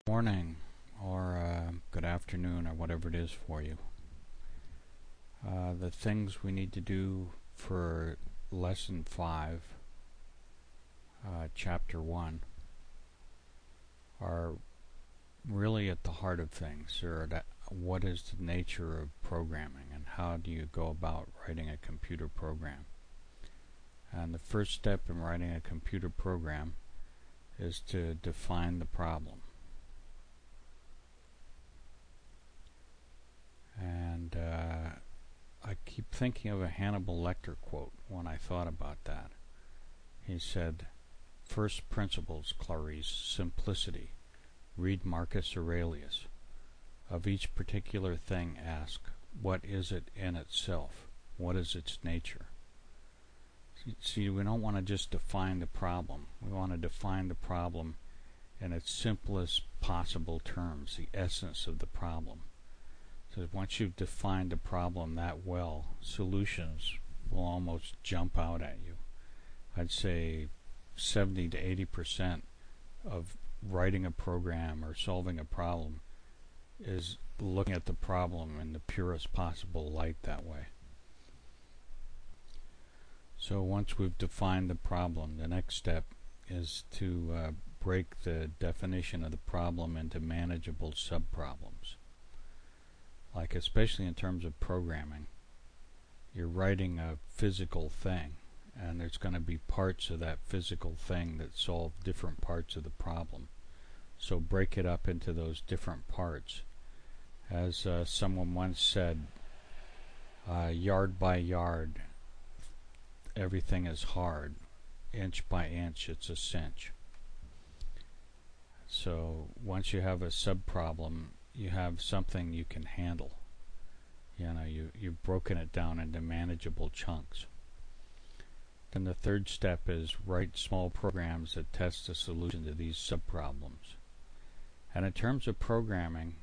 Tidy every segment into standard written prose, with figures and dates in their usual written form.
Morning or good afternoon or whatever it is for you. The things we need to do for lesson 5, chapter 1 are really at the heart of things, or what is the nature of programming and how do you go about writing a computer program. And the first step in writing a computer program is to define the problem. And I keep thinking of a Hannibal Lecter quote when I thought about that. He said, "First principles, Clarice, simplicity. Read Marcus Aurelius. Of each particular thing ask, what is it in itself? What is its nature?" See, we don't want to just define the problem. We want to define the problem in its simplest possible terms, the essence of the problem. So once you've defined a problem that well, solutions will almost jump out at you. I'd say 70 to 80% of writing a program or solving a problem is looking at the problem in the purest possible light that way. So once we've defined the problem, the next step is to break the definition of the problem into manageable subproblems. Like especially in terms of programming, you're writing a physical thing, and there's going to be parts of that physical thing that solve different parts of the problem. So break it up into those different parts. As someone once said, yard by yard, everything is hard. Inch by inch, it's a cinch. So once you have a subproblem, you have something you can handle. You've broken it down into manageable chunks. Then the third step is write small programs that test the solution to these subproblems. And in terms of programming,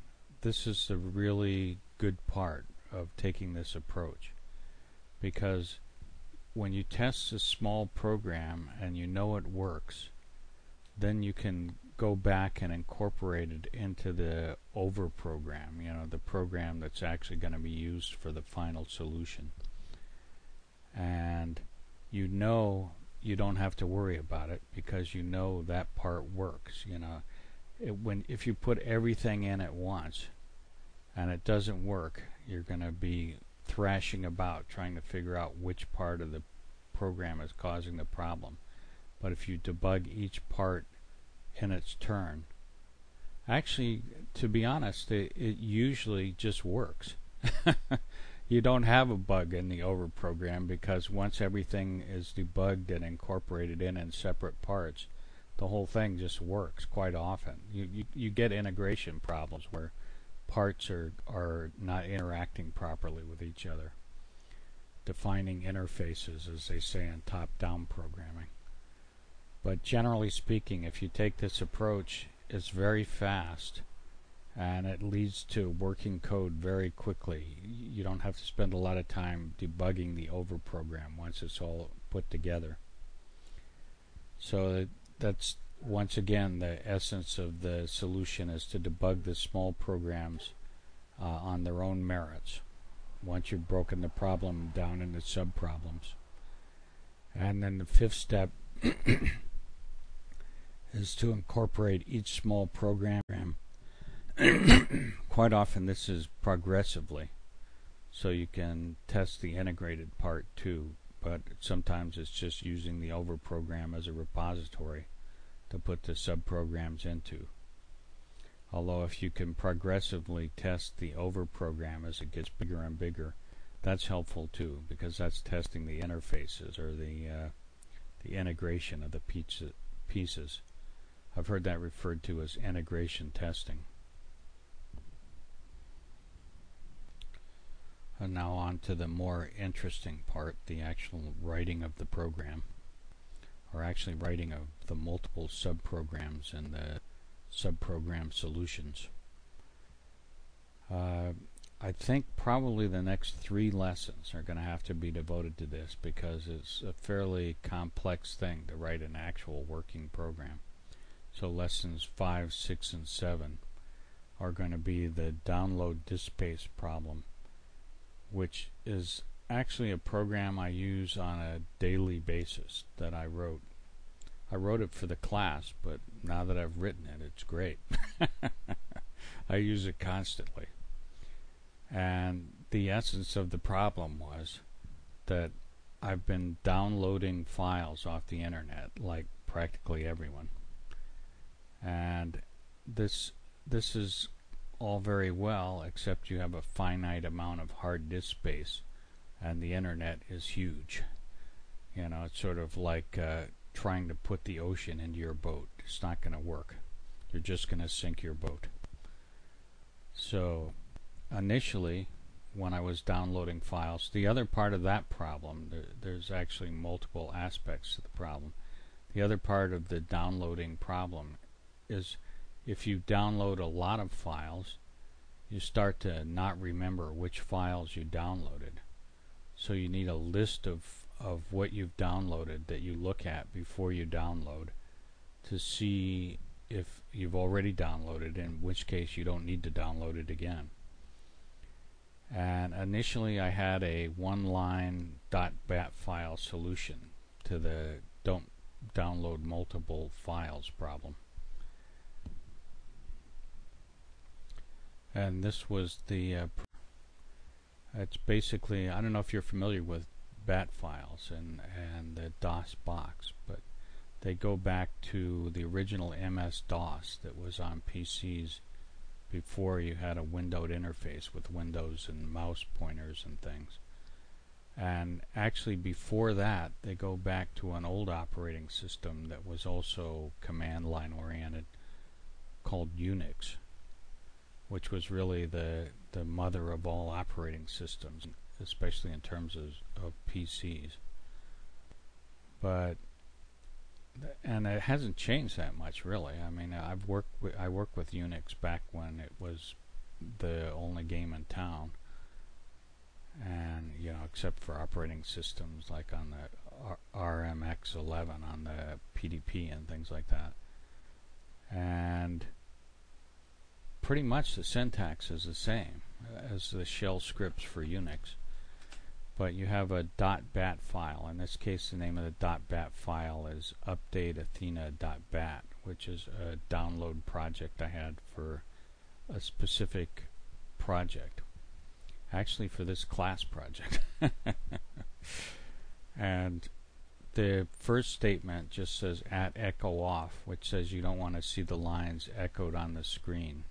this is the really good part of taking this approach. Because when you test a small program and you know it works, then you can go back and incorporate it into the over program, the program that's actually going to be used for the final solution. And you don't have to worry about it because you know that part works. If you put everything in at once and it doesn't work, you're going to be thrashing about trying to figure out which part of the program is causing the problem. But if you debug each part in its turn, actually, to be honest, it usually just works. You don't have a bug in the over program because once everything is debugged and incorporated in separate parts, the whole thing just works quite often. You get integration problems where parts are not interacting properly with each other, defining interfaces, as they say in top-down programming. But generally speaking, if you take this approach, it's very fast and it leads to working code very quickly. You don't have to spend a lot of time debugging the over program once it's all put together. So that's once again the essence of the solution, is to debug the small programs on their own merits once you've broken the problem down into subproblems. And then the fifth step is to incorporate each small program. Quite often this is progressively, so you can test the integrated part too, but sometimes it's just using the over program as a repository to put the subprograms into. Although if you can progressively test the over program as it gets bigger and bigger, that's helpful too, because that's testing the interfaces or the integration of the pieces. I've heard that referred to as integration testing. And now on to the more interesting part, the actual writing of the program, or actually writing of the multiple subprograms and the subprogram solutions. I think probably the next 3 lessons are going to have to be devoted to this because it's a fairly complex thing to write an actual working program. So lessons 5, 6, and 7 are going to be the download disk space problem, which is actually a program I use on a daily basis that I wrote. I wrote it for the class, but now that I've written it, it's great. I use it constantly. And the essence of the problem was that I've been downloading files off the internet, like practically everyone. And this is all very well, except you have a finite amount of hard disk space, and the internet is huge. You know, it's sort of like trying to put the ocean into your boat. It's not going to work. You're just going to sink your boat. So initially, when I was downloading files, the other part of that problem, there's actually multiple aspects to the problem. The other part of the downloading problem is if you download a lot of files, you start to not remember which files you downloaded. So you need a list of what you've downloaded that you look at before you download to see if you've already downloaded, in which case you don't need to download it again. And initially I had a one-line .bat file solution to the don't download multiple files problem. And this was the it's basically, I don't know if you're familiar with BAT files and the DOS box, but they go back to the original MS-DOS that was on PCs before you had a windowed interface with windows and mouse pointers and things. And actually before that, they go back to an old operating system that was also command line oriented called Unix, which was really the mother of all operating systems, especially in terms of PCs. But and it hasn't changed that much, really. I mean, I worked with Unix back when it was the only game in town, and you know, except for operating systems like on the RMX11 on the PDP and things like that. And pretty much the syntax is the same as the shell scripts for Unix, but you have a .bat file. In this case, the name of the .bat file is updateathena.bat, which is a download project I had for a specific project, actually for this class project. And the first statement just says @echo off, which says you don't want to see the lines echoed on the screen.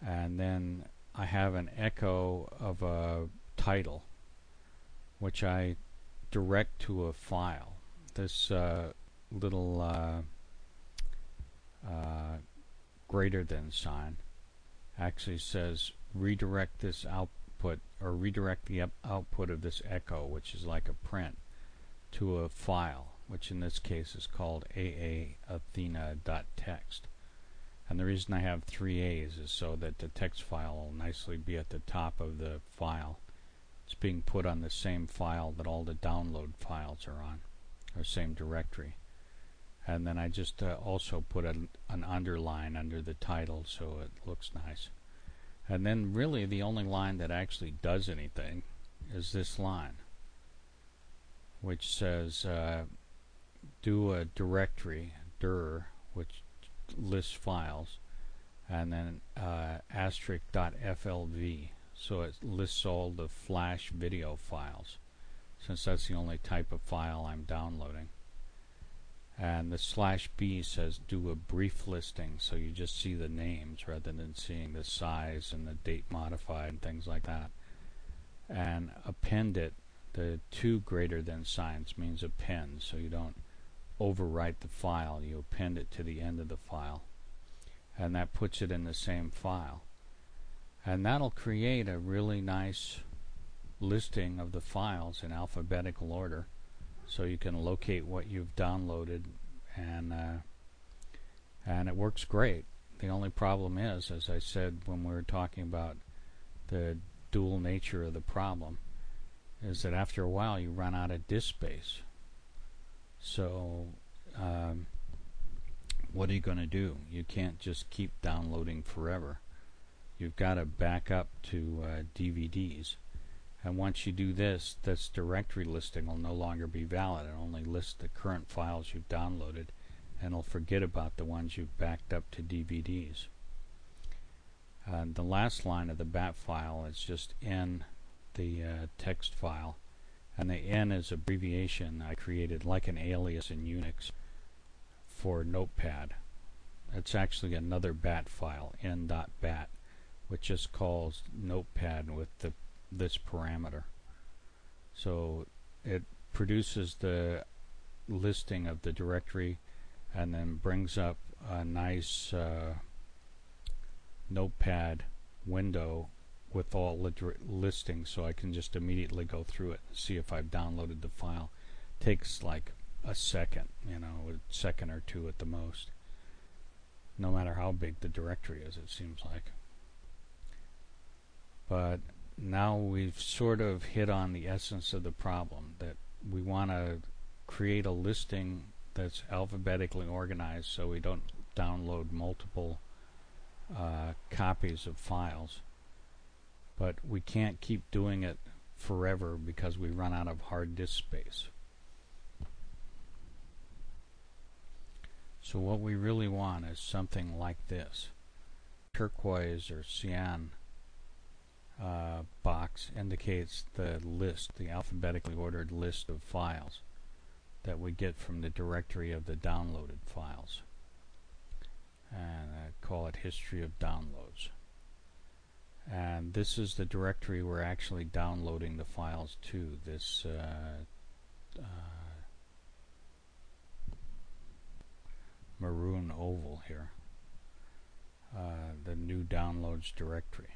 And then I have an echo of a title, which I direct to a file. This little greater than sign actually says redirect this output, or redirect the output of this echo, which is like a print, to a file, which in this case is called aathena.txt. And the reason I have 3 A's is so that the text file will nicely be at the top of the file. It's being put on the same file that all the download files are on, or same directory. And then I just also put an underline under the title so it looks nice. And then really the only line that actually does anything is this line, which says do a directory, dir, which lists files, and then *.flv, so it lists all the flash video files, since that's the only type of file I'm downloading. And the /b says do a brief listing, so you just see the names rather than seeing the size and the date modified and things like that. And append it, the 2 greater than signs means append, so you don't overwrite the file, you append it to the end of the file, and that puts it in the same file. And that'll create a really nice listing of the files in alphabetical order, so you can locate what you've downloaded, and it works great. The only problem is, as I said when we were talking about the dual nature of the problem, is that after a while you run out of disk space. So what are you going to do? You can't just keep downloading forever. You've got to back up to DVDs. And once you do this, this directory listing will no longer be valid. It only lists the current files you've downloaded, and it'll forget about the ones you've backed up to DVDs. The last line of the bat file is just in the text file, and the N is abbreviation I created like an alias in Unix for Notepad. It's actually another bat file, n.bat, which just calls Notepad with this parameter. So it produces the listing of the directory and then brings up a nice Notepad window with all the listings, so I can just immediately go through it and see if I've downloaded the file. Takes like a second, a second or two at the most, no matter how big the directory is, it seems like. But now we've sort of hit on the essence of the problem, that we want to create a listing that's alphabetically organized so we don't download multiple copies of files. But we can't keep doing it forever because we run out of hard disk space. So what we really want is something like this. Turquoise or cyan box indicates the list, the alphabetically ordered list of files that we get from the directory of the downloaded files. And I call it history of downloads. And this is the directory we're actually downloading the files to, this maroon oval here, the new downloads directory.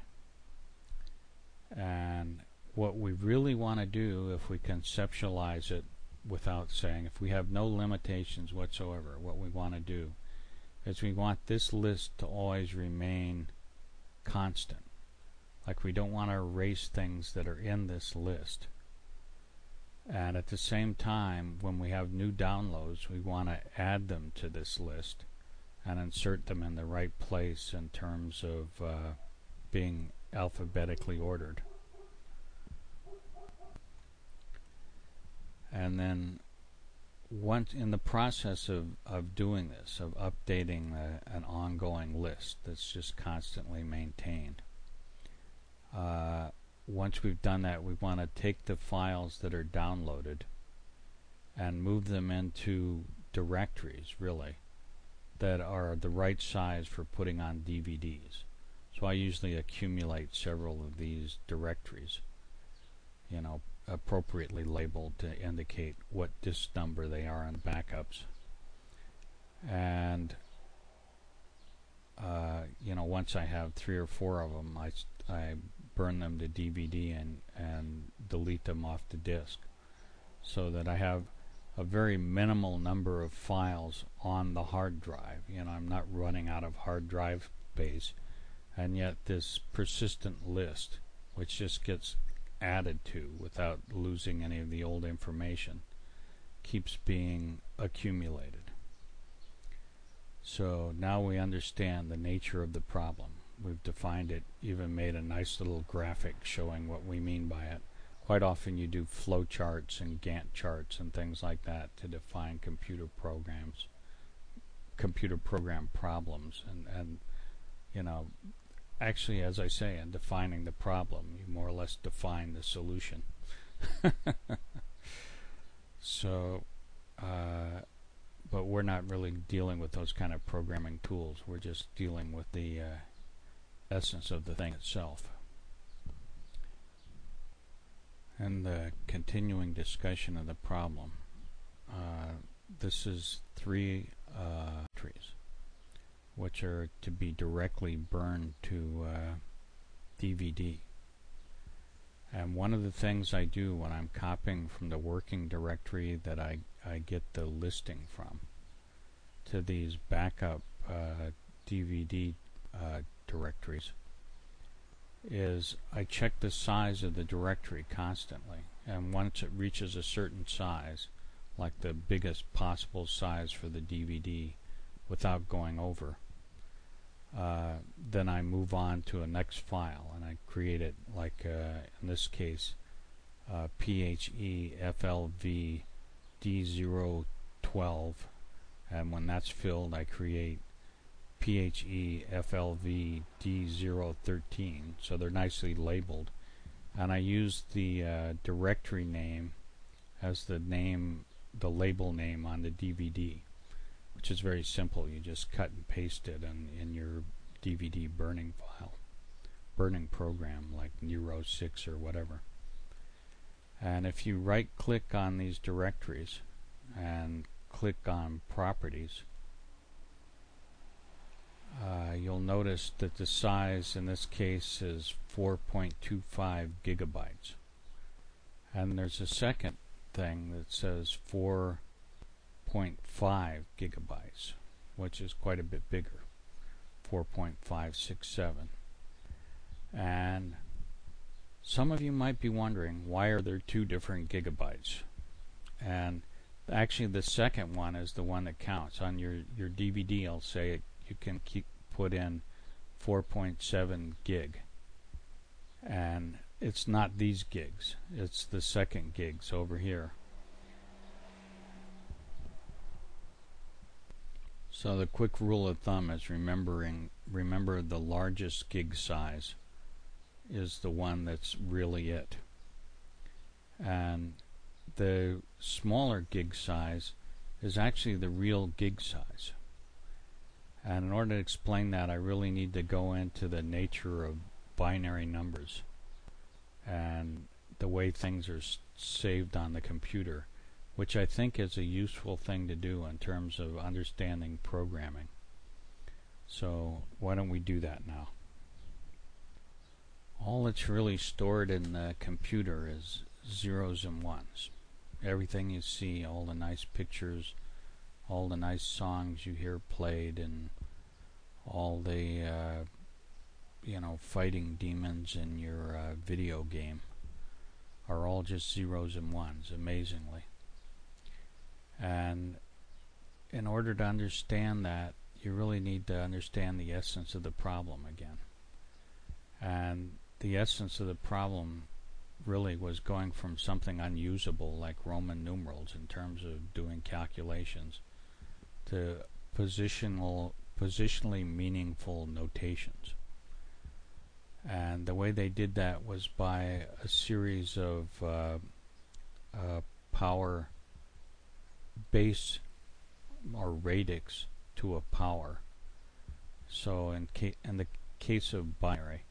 And what we really want to do, if we conceptualize it without saying, if we have no limitations whatsoever, what we want to do is we want this list to always remain constant. Like, we don't want to erase things that are in this list. And at the same time, when we have new downloads, we want to add them to this list and insert them in the right place in terms of being alphabetically ordered. And then once in the process of doing this, of updating an ongoing list that's just constantly maintained, once we've done that, we want to take the files that are downloaded and move them into directories, really, that are the right size for putting on DVDs. So I usually accumulate several of these directories, appropriately labeled to indicate what disk number they are in backups. And once I have 3 or 4 of them, I burn them to DVD and delete them off the disk, so that I have a very minimal number of files on the hard drive. I'm not running out of hard drive space, and yet this persistent list, which just gets added to without losing any of the old information, keeps being accumulated. So now we understand the nature of the problem. We've defined it, even made a nice little graphic showing what we mean by it. Quite often you do flow charts and Gantt charts and things like that to define computer program problems, and actually, as I say, in defining the problem, you more or less define the solution. So but we're not really dealing with those kind of programming tools. We're just dealing with the essence of the thing itself. And the continuing discussion of the problem. This is 3 trees, which are to be directly burned to DVD. And one of the things I do when I'm copying from the working directory that I get the listing from to these backup DVD directories is I check the size of the directory constantly, and once it reaches a certain size, like the biggest possible size for the DVD, without going over. Then I move on to a next file and I create it like in this case PHEFLV D012, and when that's filled I create PHEFLV D013, so they're nicely labeled, and I use the directory name as the label name on the DVD, which is very simple. You just cut and paste it in your DVD burning program like Nero 6 or whatever. And if you right click on these directories and click on properties, you'll notice that the size in this case is 4.25 gigabytes. And there's a second thing that says 4.5 gigabytes, which is quite a bit bigger, 4.567. And some of you might be wondering, why are there two different gigabytes? And actually the second one is the one that counts. On your DVD I'll say you can put in 4.7 gig, and it's not these gigs, it's the second gigs over here. So the quick rule of thumb is remember the largest gig size is the one that's really it, and the smaller gig size is actually the real gig size. And in order to explain that, I really need to go into the nature of binary numbers and the way things are saved on the computer, which I think is a useful thing to do in terms of understanding programming. So why don't we do that now? All that's really stored in the computer is zeros and ones. Everything you see, all the nice pictures, all the nice songs you hear played, and all the fighting demons in your video game are all just zeros and ones, amazingly. And in order to understand that, you really need to understand the essence of the problem again. And the essence of the problem really was going from something unusable like Roman numerals in terms of doing calculations to positionally meaningful notations. And the way they did that was by a series of power base or radix to a power. So in the case of binary,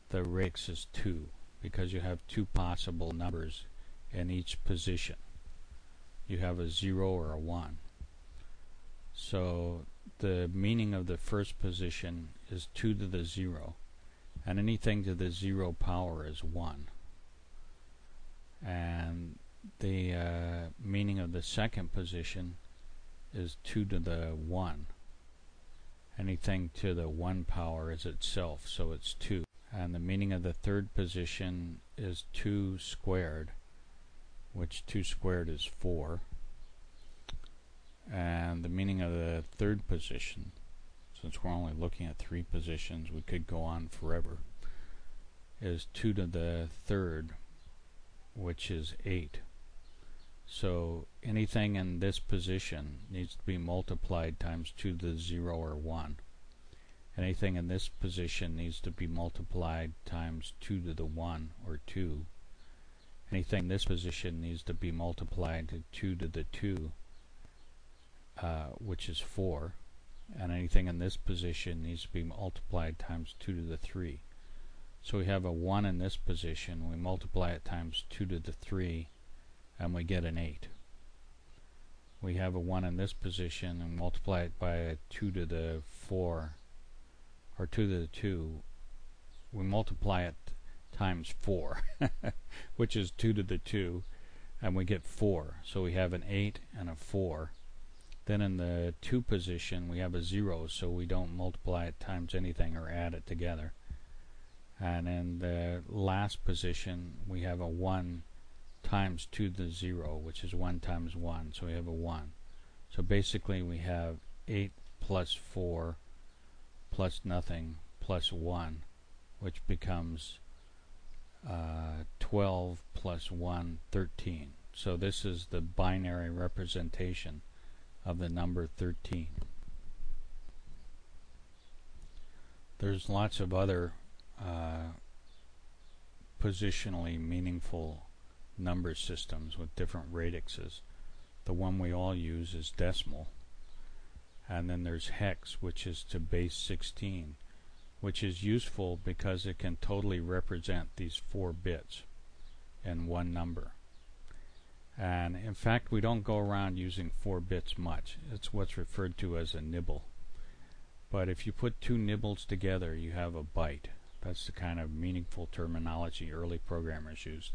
the radix is 2 because you have two possible numbers in each position. You have a 0 or a 1. So the meaning of the first position is 2 to the 0, and anything to the 0 power is 1. And the meaning of the second position is 2 to the 1. Anything to the 1 power is itself, so it's 2. And the meaning of the third position is 2 squared, which 2 squared is 4. And the meaning of the third position, since we're only looking at 3 positions, we could go on forever, is 2 to the third, which is 8. So anything in this position needs to be multiplied times 2 to the 0 or 1. Anything in this position needs to be multiplied times 2 to the 1 or 2. Anything in this position needs to be multiplied to 2 to the 2, which is 4. And anything in this position needs to be multiplied times 2 to the 3. So we have a 1 in this position, we multiply it times 2 to the 3, and we get an 8. We have a 1 in this position and multiply it by a 2 to the 4, or 2 to the 2, we multiply it times 4, which is 2 to the 2, and we get 4. So we have an 8 and a 4. Then in the 2 position we have a 0, so we don't multiply it times anything or add it together. And in the last position we have a 1 times 2 to the 0, which is 1 times 1, so we have a 1. So basically we have 8 plus 4 plus nothing plus 1, which becomes 12 plus 1, 13. So this is the binary representation of the number 13. There's lots of other positionally meaningful number systems with different radixes. The one we all use is decimal. And then there's hex, which is to base 16, which is useful because it can totally represent these 4 bits in one number. And in fact, we don't go around using 4 bits much. It's what's referred to as a nibble. But if you put 2 nibbles together, you have a byte. That's the kind of meaningful terminology early programmers used.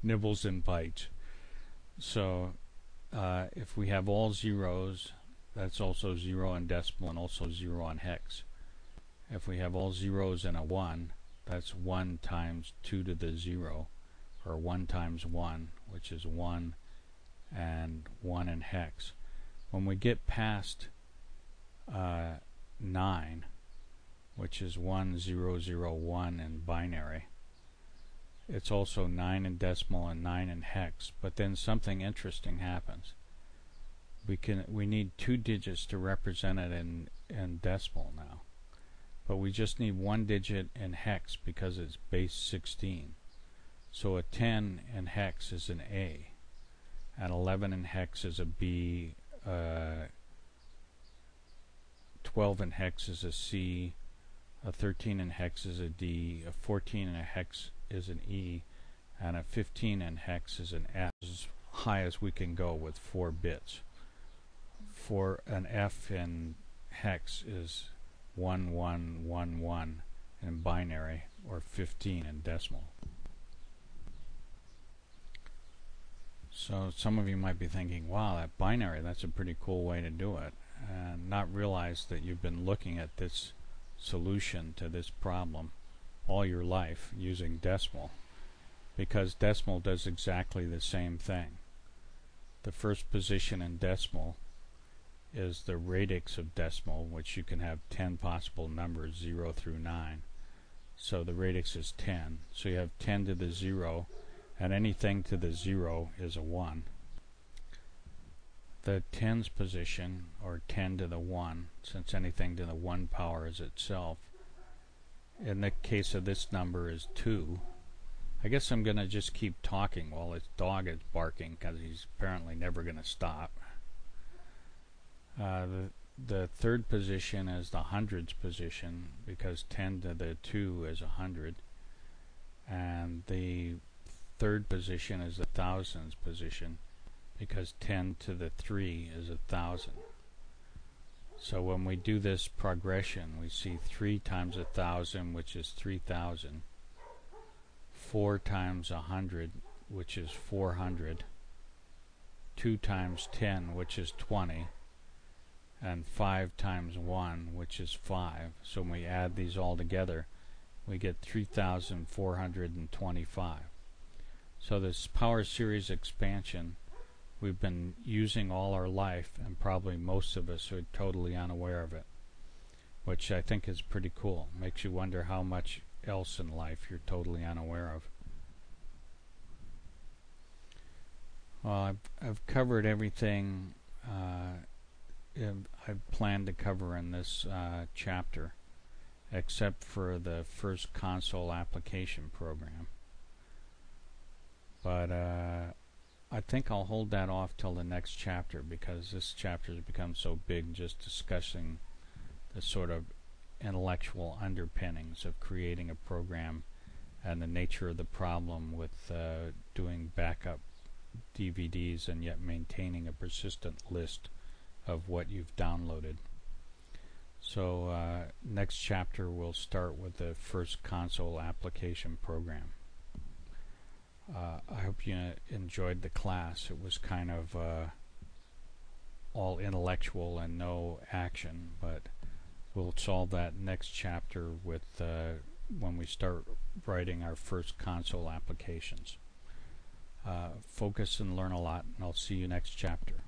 Nibbles and bytes. So if we have all zeros, that's also 0 in decimal and also 0 on hex. If we have all zeros and a 1, that's 1 times 2 to the 0, or 1 times 1, which is 1, and 1 in hex. When we get past 9, which is 1001 in binary, it's also 9 in decimal and 9 in hex. But then something interesting happens. We need 2 digits to represent it in decimal now, but we just need 1 digit in hex because it's base 16. So a 10 in hex is an A, and 11 in hex is a B, 12 in hex is a C, a 13 in hex is a D, a 14 in a hex is an E, and a 15 in hex is an F. As high as we can go with 4 bits. For an F in hex is 1111 in binary, or 15 in decimal. So some of you might be thinking, wow, that binary, that's a pretty cool way to do it, and not realize that you've been looking at this solution to this problem all your life using decimal, because decimal does exactly the same thing. The first position in decimal is the radix of decimal, which you can have 10 possible numbers, 0 through 9. So the radix is 10. So you have 10 to the 0, and anything to the 0 is a 1. The tens position, or 10 to the 1, since anything to the 1 power is itself, in the case of this number is 2. I guess I'm going to just keep talking while this dog is barking, because he's apparently never going to stop. The third position is the hundreds position, because 10 to the 2 is 100. And the third position is the thousands position, because 10 to the 3 is 1,000. So when we do this progression, we see 3 times 1,000, which is 3,000. 4 times 100, which is 400. 2 times 10, which is 20. And 5 times 1, which is 5. So when we add these all together, we get 3,425. So this power series expansion we've been using all our life, and probably most of us are totally unaware of it, which I think is pretty cool. Makes you wonder how much else in life you're totally unaware of. Well, I've covered everything I planned to cover in this chapter, except for the first console application program. But I think I'll hold that off till the next chapter, because this chapter has become so big, just discussing the sort of intellectual underpinnings of creating a program and the nature of the problem with doing backup DVDs and yet maintaining a persistent list of what you've downloaded. So next chapter we'll start with the first console application program. I hope you enjoyed the class. It was kind of all intellectual and no action, but we'll solve that next chapter with when we start writing our first console applications. Focus and learn a lot, and I'll see you next chapter.